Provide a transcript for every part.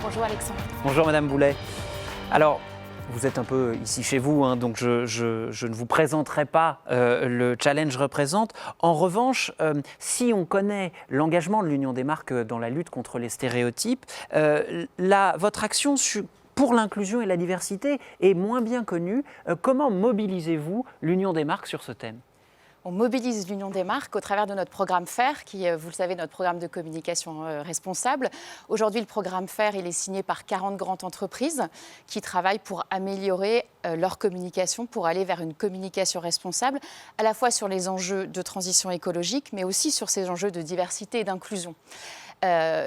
Bonjour Alexandre. Bonjour Madame Boulet. Alors, vous êtes un peu ici chez vous, hein, donc je ne vous présenterai pas le Challenge Représente. En revanche, si on connaît l'engagement de l'Union des marques dans la lutte contre les stéréotypes, votre action pour l'inclusion et la diversité est moins bien connue. Comment mobilisez-vous l'Union des marques sur ce thème ? On mobilise l'Union des marques au travers de notre programme FAIR, qui, vous le savez, notre programme de communication responsable. Aujourd'hui, le programme FAIR, il est signé par 40 grandes entreprises qui travaillent pour améliorer leur communication, pour aller vers une communication responsable, à la fois sur les enjeux de transition écologique, mais aussi sur ces enjeux de diversité et d'inclusion.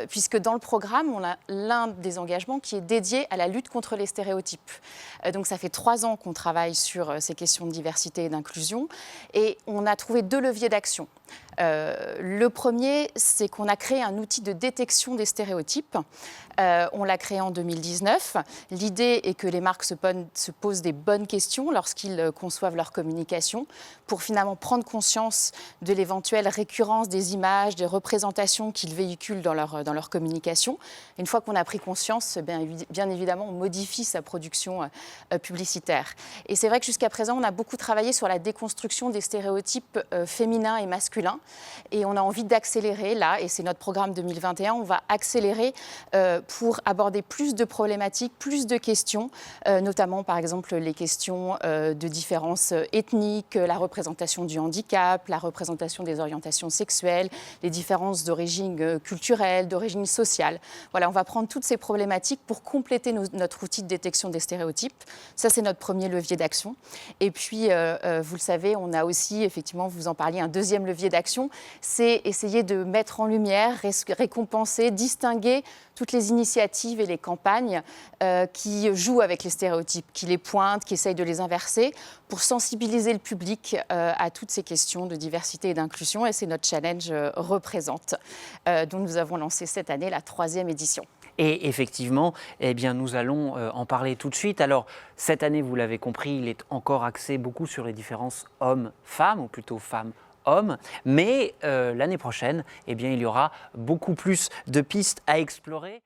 Puisque dans le programme, on a l'un des engagements qui est dédié à la lutte contre les stéréotypes. Donc ça fait 3 ans qu'on travaille sur ces questions de diversité et d'inclusion et on a trouvé 2 leviers d'action. Le premier, c'est qu'on a créé un outil de détection des stéréotypes. On l'a créé en 2019. L'idée est que les marques se posent des bonnes questions lorsqu'ils conçoivent leur communication pour finalement prendre conscience de l'éventuelle récurrence des images, des représentations qu'ils véhiculent dans leur communication. Une fois qu'on a pris conscience, bien évidemment, on modifie sa production publicitaire. Et c'est vrai que jusqu'à présent, on a beaucoup travaillé sur la déconstruction des stéréotypes féminins et masculins. Et on a envie d'accélérer là, et c'est notre programme 2021, on va accélérer pour aborder plus de problématiques, plus de questions, notamment par exemple les questions de différences ethniques, la représentation du handicap, la représentation des orientations sexuelles, les différences d'origine culturelle, d'origine sociale. Voilà, on va prendre toutes ces problématiques pour compléter notre outil de détection des stéréotypes. Ça, c'est notre premier levier d'action. Et puis, vous le savez, on a aussi, effectivement, vous en parliez, un deuxième levier d'action, c'est essayer de mettre en lumière, récompenser, distinguer toutes les initiatives et les campagnes qui jouent avec les stéréotypes, qui les pointent, qui essayent de les inverser, pour sensibiliser le public à toutes ces questions de diversité et d'inclusion. Et c'est notre challenge Représente, dont nous avons lancé cette année la 3e édition. Et effectivement, eh bien, nous allons en parler tout de suite. Alors, cette année, vous l'avez compris, il est encore axé beaucoup sur les différences hommes-femmes, ou plutôt femmes-hommes. Mais l'année prochaine, eh bien, il y aura beaucoup plus de pistes à explorer.